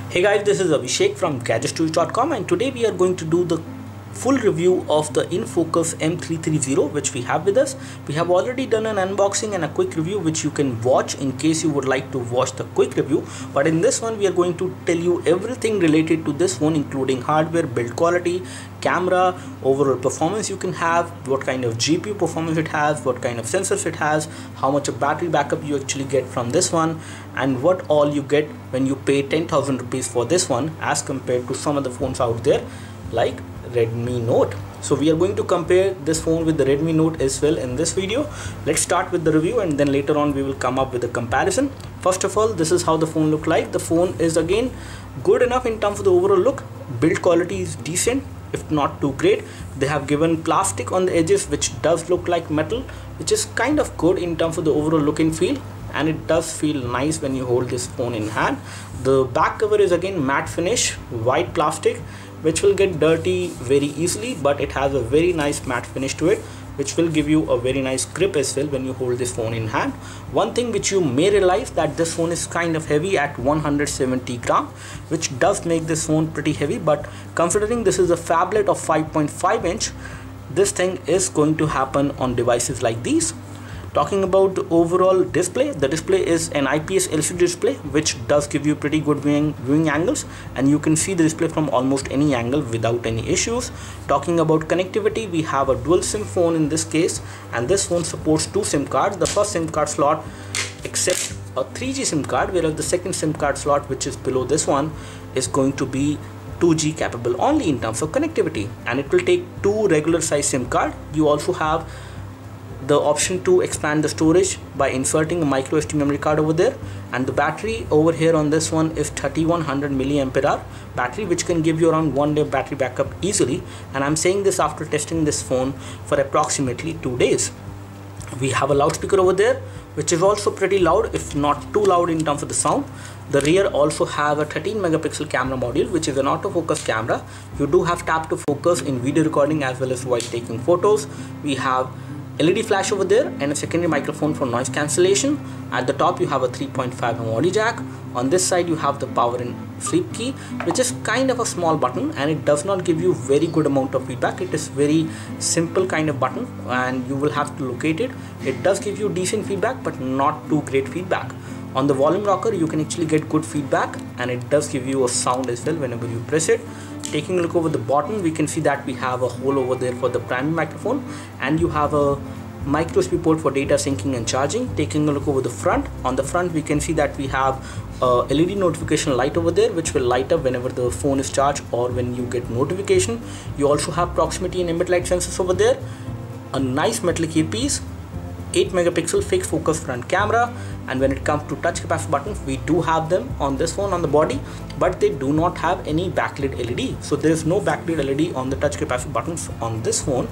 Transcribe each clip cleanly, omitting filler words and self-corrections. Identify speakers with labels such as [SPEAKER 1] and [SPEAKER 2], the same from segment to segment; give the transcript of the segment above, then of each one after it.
[SPEAKER 1] Hey guys, this is Abhishek from gadgetstories.com, and today we are going to do the full review of the Infocus M330 which we have with us. We have already done an unboxing and a quick review which you can watch in case you would like to watch the quick review, but in this one we are going to tell you everything related to this phone, including hardware, build quality, camera, overall performance you can have, what kind of GPU performance it has, what kind of sensors it has, how much of battery backup you actually get from this one, and what all you get when you pay 10,000 rupees for this one as compared to some of the phones out there like Redmi Note. So we are going to compare this phone with the Redmi Note as well in this video. Let's start with the review and then later on we will come up with a comparison. First of all, this is how the phone look like. The phone is again good enough in terms of the overall look. Build quality is decent, if not too great. They have given plastic on the edges which does look like metal, which is kind of good in terms of the overall look and feel, and it does feel nice when you hold this phone in hand. The back cover is again matte finish, white plastic, which will get dirty very easily, but it has a very nice matte finish to it, which will give you a very nice grip as well when you hold this phone in hand. One thing which you may realize that this phone is kind of heavy at 170 gram, which does make this phone pretty heavy, but considering this is a phablet of 5.5 inch, this thing is going to happen on devices like these. Talking about the overall display, the display is an IPS LCD display which does give you pretty good viewing angles, and you can see the display from almost any angle without any issues. Talking about connectivity, we have a dual SIM phone in this case, and this phone supports two SIM cards. The first SIM card slot accepts a 3G SIM card, whereas the second SIM card slot, which is below this one, is going to be 2G capable only in terms of connectivity, and it will take two regular size SIM card. You also have the option to expand the storage by inserting a micro SD memory card over there, and the battery over here on this one is 3100 mAh battery, which can give you around 1 day battery backup easily, and I'm saying this after testing this phone for approximately 2 days. We have a loudspeaker over there which is also pretty loud, if not too loud in terms of the sound. The rear also have a 13 megapixel camera module, which is an autofocus camera. You do have tap to focus in video recording as well as while taking photos. We have LED flash over there and a secondary microphone for noise cancellation. At the top you have a 3.5mm audio jack. On this side you have the power and sleep key, which is kind of a small button, and it does not give you very good amount of feedback. It is very simple kind of button and you will have to locate it. It does give you decent feedback but not too great feedback. On the volume rocker you can actually get good feedback, and it does give you a sound as well whenever you press it. Taking a look over the bottom, we can see that we have a hole over there for the primary microphone, and you have a micro USB port for data syncing and charging. Taking a look over the front, on the front we can see that we have a LED notification light over there which will light up whenever the phone is charged or when you get notification. You also have proximity and ambient light sensors over there, a nice metallic earpiece, 8 megapixel fixed focus front camera, and when it comes to touch capacitive buttons, we do have them on this phone on the body, but they do not have any backlit LED. So there is no backlit LED on the touch capacitive buttons on this phone,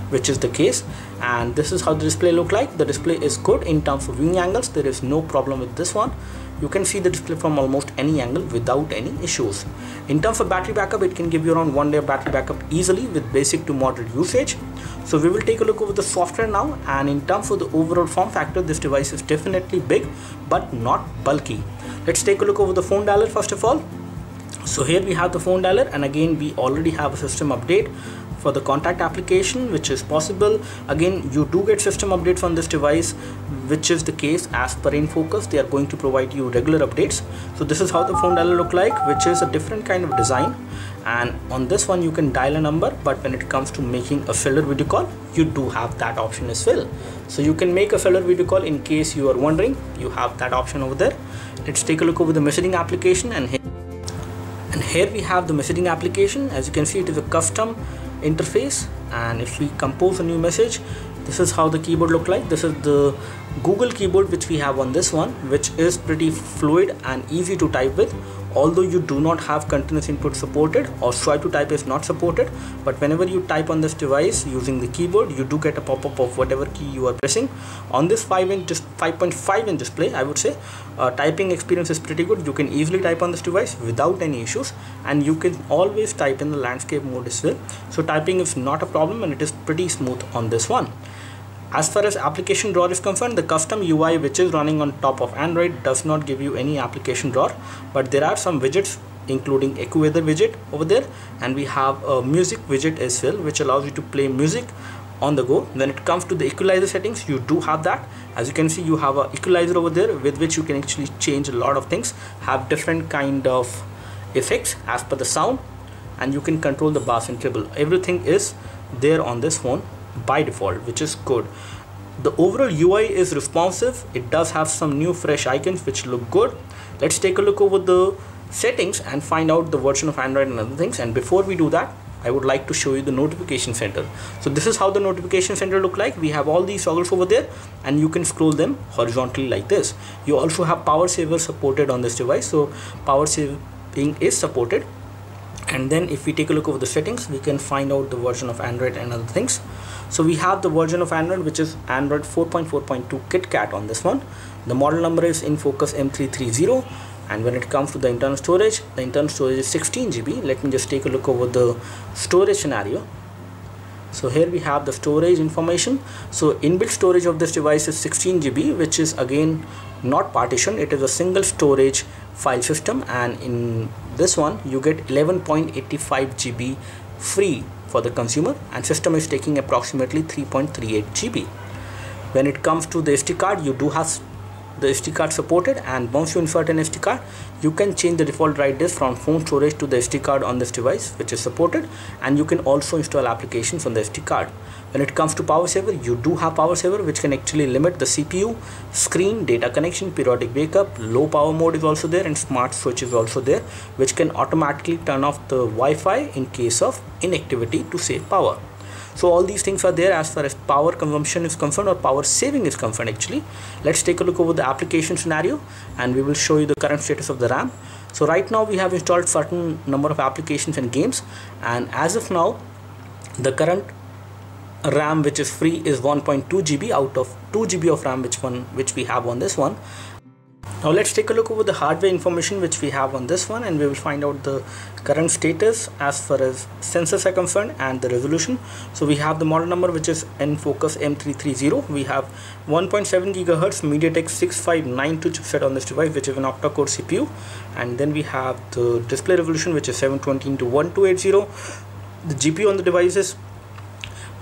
[SPEAKER 1] which is the case. And this is how the display look like. The display is good in terms of viewing angles. There is no problem with this one. You can see the display from almost any angle without any issues. In terms of battery backup, it can give you around 1 day of battery backup easily with basic to moderate usage. So we will take a look over the software now, and in terms of the overall form factor, this device is definitely big but not bulky. Let's take a look over the phone dialer first of all. So here we have the phone dialer, and again we already have a system update for the contact application, which is possible. Again, you do get system updates on this device, which is the case as per Infocus. They are going to provide you regular updates. So this is how the phone dialer look like, which is a different kind of design, and on this one you can dial a number, but when it comes to making a cellular video call, you do have that option as well. So you can make a cellular video call in case you are wondering. You have that option over there. Let's take a look over the messaging application, and here we have the messaging application. As you can see, it is a custom interface, and if we compose a new message, this is how the keyboard look like. This is the Google keyboard which we have on this one, which is pretty fluid and easy to type with. Although you do not have continuous input supported, or swipe to type is not supported, but whenever you type on this device using the keyboard, you do get a pop-up of whatever key you are pressing. On this 5.5 inch display, I would say typing experience is pretty good. You can easily type on this device without any issues, and you can always type in the landscape mode as well. So typing is not a problem, and it is pretty smooth on this one. As far as application drawer is concerned, the custom UI which is running on top of Android does not give you any application drawer, but there are some widgets including AccuWeather widget over there, and we have a music widget as well, which allows you to play music on the go. When it comes to the equalizer settings, you do have that. As you can see, you have an equalizer over there with which you can actually change a lot of things, have different kind of effects as per the sound, and you can control the bass and treble. Everything is there on this phone by default, which is good. The overall UI is responsive. It does have some new fresh icons which look good. Let's take a look over the settings and find out the version of Android and other things. And before we do that, I would like to show you the notification center. So this is how the notification center look like. We have all these toggles over there, and you can scroll them horizontally like this. You also have power saver supported on this device, so power saving is supported. And then if we take a look over the settings, we can find out the version of Android and other things. So we have the version of Android, which is Android 4.4.2 KitKat on this one. The model number is Infocus M330. And when it comes to the internal storage is 16 GB. Let me just take a look over the storage scenario. So here we have the storage information. So inbuilt storage of this device is 16 GB, which is again not partition. It is a single storage file system, and in this one you get 11.85 GB free for the consumer, and system is taking approximately 3.38 GB. When it comes to the SD card, you do have the SD card supported, and once you insert an SD card, you can change the default write disk from phone storage to the SD card on this device, which is supported, and you can also install applications on the SD card. When it comes to power saver, you do have power saver, which can actually limit the CPU, screen, data connection, periodic backup. Low power mode is also there, and smart switch is also there, which can automatically turn off the Wi-Fi in case of inactivity to save power. So all these things are there as far as power consumption is concerned, or power saving is concerned actually. Let's take a look over the application scenario, and we will show you the current status of the RAM. So right now we have installed certain number of applications and games, and as of now the current RAM which is free is 1.2 GB out of 2 GB of RAM which we have on this one. Now let's take a look over the hardware information which we have on this one, and we will find out the current status as far as sensors are concerned and the resolution. So we have the model number, which is Infocus M330. We have 1.7 GHz MediaTek 6592 chipset on this device, which is an octa-core CPU, and then we have the display resolution, which is 720x1280. The GPU on the device is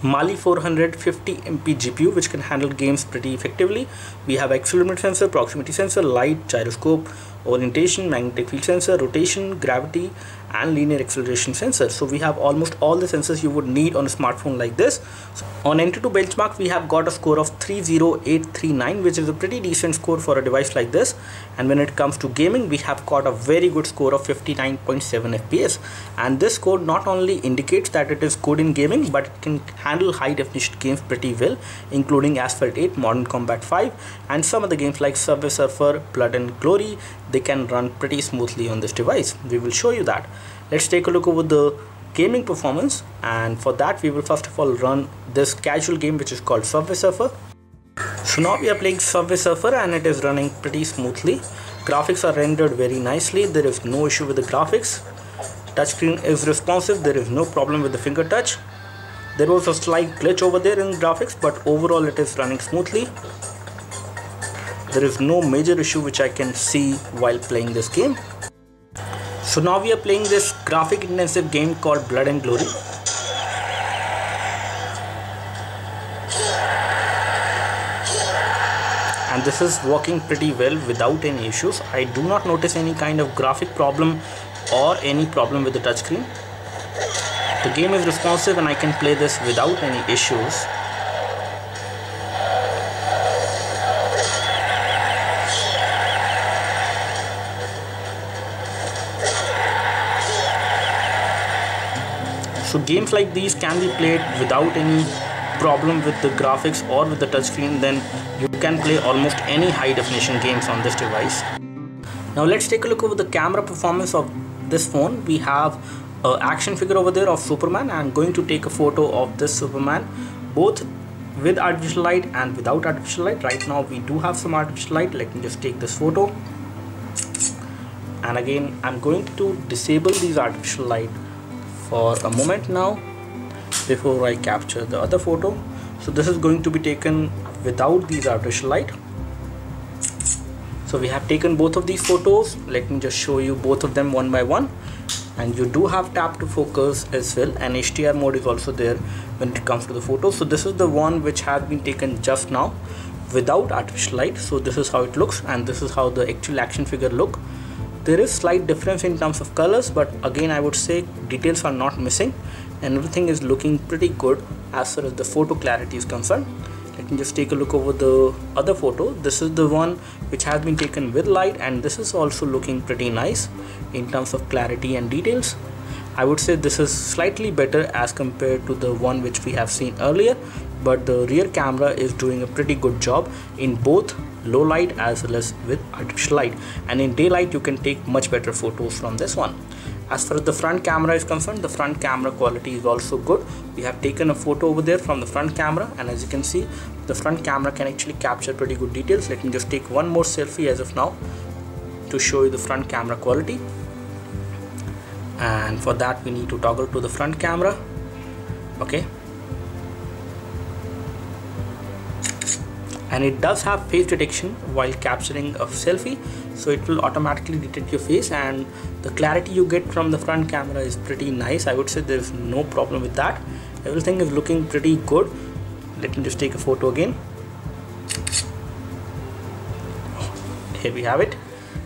[SPEAKER 1] Mali 450 MP GPU, which can handle games pretty effectively. We have accelerometer sensor, proximity sensor, light, gyroscope, orientation, magnetic field sensor, rotation, gravity, and linear acceleration sensor. So we have almost all the sensors you would need on a smartphone like this. So on Antutu benchmark, we have got a score of 30839, which is a pretty decent score for a device like this. And when it comes to gaming, we have got a very good score of 59.7 FPS. And this score not only indicates that it is good in gaming, but it can handle high definition games pretty well, including Asphalt 8, Modern Combat 5, and some of the games like Subway Surfer, Blood and Glory. They can run pretty smoothly on this device. We will show you that. Let's take a look over the gaming performance, and for that we will first of all run this casual game which is called Subway Surfer. So now we are playing Subway Surfer, and it is running pretty smoothly. Graphics are rendered very nicely. There is no issue with the graphics. Touchscreen is responsive. There is no problem with the finger touch. There was a slight glitch over there in graphics, but overall it is running smoothly. There is no major issue which I can see while playing this game. So now we are playing this graphic intensive game called Blood and Glory. And this is working pretty well without any issues. I do not notice any kind of graphic problem or any problem with the touchscreen. The game is responsive, and I can play this without any issues. So games like these can be played without any problem with the graphics or with the touchscreen. Then you can play almost any high definition games on this device. Now let's take a look over the camera performance of this phone. We have an action figure over there of Superman. I'm going to take a photo of this Superman, both with artificial light and without artificial light. Right now we do have some artificial light. Let me just take this photo, and again I'm going to disable these artificial light for a moment now before I capture the other photo. So this is going to be taken without these artificial light. So So we have taken both of these photos. Let me just show you both of them one by one. And you do have tap to focus as well, and HDR mode is also there when it comes to the photos. So this is the one which has been taken just now without artificial light. So this is how it looks, and this is how the actual action figure look. There is slight difference in terms of colors, but again I would say details are not missing and everything is looking pretty good as far as the photo clarity is concerned. Let me just take a look over the other photo. This is the one which has been taken with light, and this is also looking pretty nice in terms of clarity and details. I would say this is slightly better as compared to the one which we have seen earlier, but the rear camera is doing a pretty good job in both low light as well as with artificial light, and in daylight you can take much better photos from this one. As far as the front camera is concerned, the front camera quality is also good. We have taken a photo over there from the front camera, and as you can see, the front camera can actually capture pretty good details. Let me just take one more selfie as of now to show you the front camera quality. And for that we need to toggle to the front camera. Okay, and it does have face detection while capturing a selfie, so it will automatically detect your face, and the clarity you get from the front camera is pretty nice. I would say there is no problem with that. Everything is looking pretty good. Let me just take a photo again. Here we have it,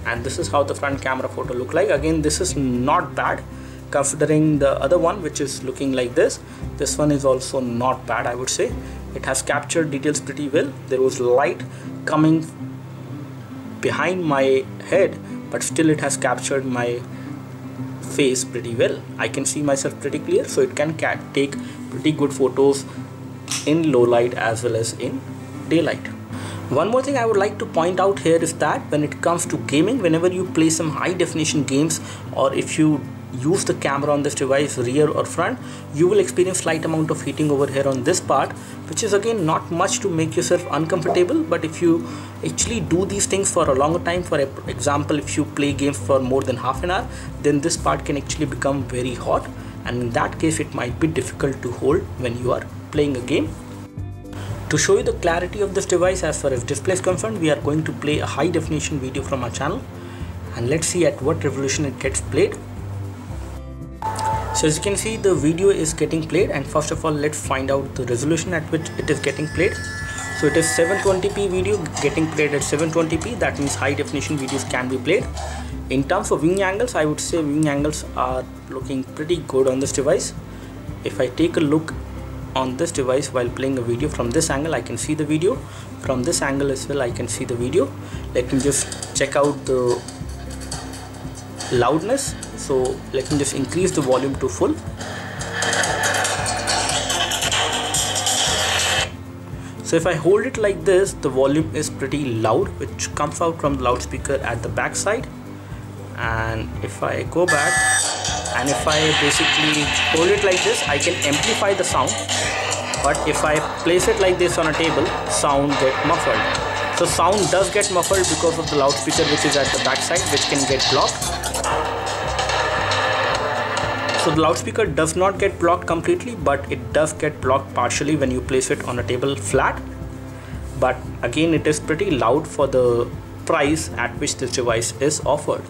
[SPEAKER 1] and this is how the front camera photo look like. Again, this is not bad considering the other one which is looking like this. This one is also not bad. I would say it has captured details pretty well. There was light coming behind my head, but still it has captured my face pretty well. I can see myself pretty clear, so it can take pretty good photos in low light as well as in daylight. One more thing I would like to point out here is that when it comes to gaming, whenever you play some high definition games, or if you use the camera on this device rear or front, you will experience slight amount of heating over here on this part, which is again not much to make yourself uncomfortable. But if you actually do these things for a longer time, for example if you play games for more than half an hour, then this part can actually become very hot, and in that case it might be difficult to hold when you are playing a game. To show you the clarity of this device as far as display is concerned, we are going to play a high definition video from our channel, and let's see at what resolution it gets played. So as you can see, the video is getting played, and first of all let's find out the resolution at which it is getting played. So it is 720p video getting played at 720p. That means high definition videos can be played. In terms of viewing angles, I would say viewing angles are looking pretty good on this device. If I take a look on this device while playing a video from this angle, I can see the video. From this angle as well I can see the video. Let me just check out the loudness. So let me just increase the volume to full. So if I hold it like this, the volume is pretty loud, which comes out from the loudspeaker at the back side. And if I go back and if I basically hold it like this, I can amplify the sound. But if I place it like this on a table, sound get muffled. So sound does get muffled because of the loudspeaker which is at the back side, which can get blocked. So the loudspeaker does not get blocked completely, but it does get blocked partially when you place it on a table flat. But again, it is pretty loud for the price at which this device is offered.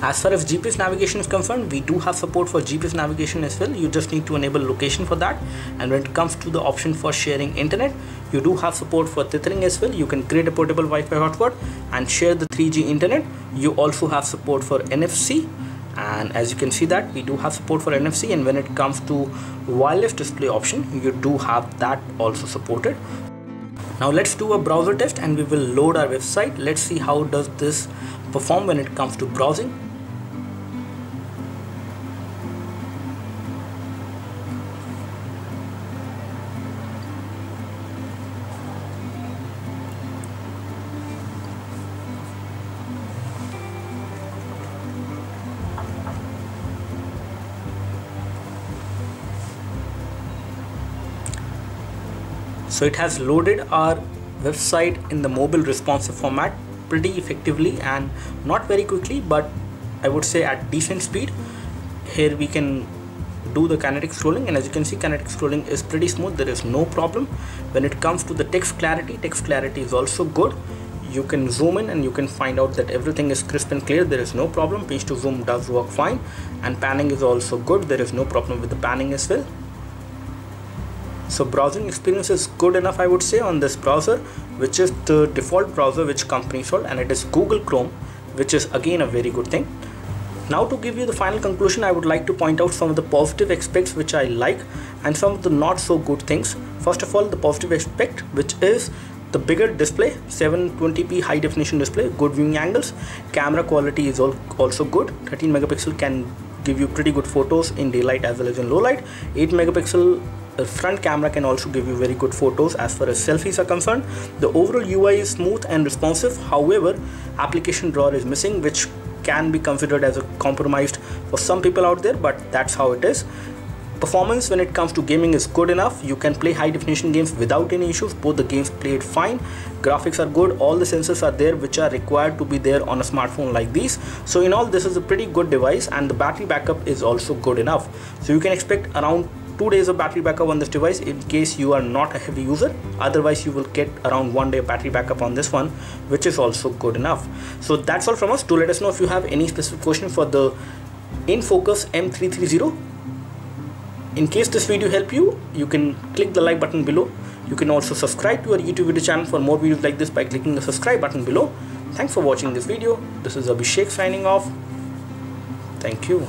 [SPEAKER 1] As far as GPS navigation is concerned, we do have support for GPS navigation as well. You just need to enable location for that. And when it comes to the option for sharing internet, you do have support for tethering as well. You can create a portable Wi-Fi hotspot and share the 3G internet. You also have support for NFC. And as you can see that we do have support for NFC, and when it comes to wireless display option, you do have that also supported. Now let's do a browser test and we will load our website. Let's see how does this perform when it comes to browsing. So it has loaded our website in the mobile responsive format pretty effectively and not very quickly, but I would say at decent speed. Here we can do the kinetic scrolling, and as you can see, kinetic scrolling is pretty smooth. There is no problem. When it comes to the text clarity is also good. you can zoom in and you can find out that everything is crisp and clear. There is no problem. Pinch to zoom does work fine, and panning is also good. There is no problem with the panning as well. So browsing experience is good enough, I would say, on this browser, which is the default browser which company sold, and it is Google Chrome, which is again a very good thing. Now to give you the final conclusion, I would like to point out some of the positive aspects which I like and some of the not so good things. First of all, the positive aspect, which is the bigger display, 720p high definition display, good viewing angles, camera quality is also good. 13 megapixel can give you pretty good photos in daylight as well as in low light. 8 megapixel front camera can also give you very good photos as far as selfies are concerned. The overall UI is smooth and responsive. However, application drawer is missing, which can be considered as a compromised for some people out there, but that's how it is. Performance when it comes to gaming is good enough. You can play high definition games without any issues. Both the games played fine. Graphics are good. All the sensors are there which are required to be there on a smartphone like these. So in all, this is a pretty good device, and the battery backup is also good enough. So you can expect around 2 days of battery backup on this device in case you are not a heavy user. Otherwise you will get around 1 day of battery backup on this one, which is also good enough. So that's all from us. Do let us know if you have any specific question for the Infocus M330. In case this video helped you, you can click the like button below. You can also subscribe to our YouTube video channel for more videos like this by clicking the subscribe button below. Thanks for watching this video. This is Abhishek signing off. Thank you.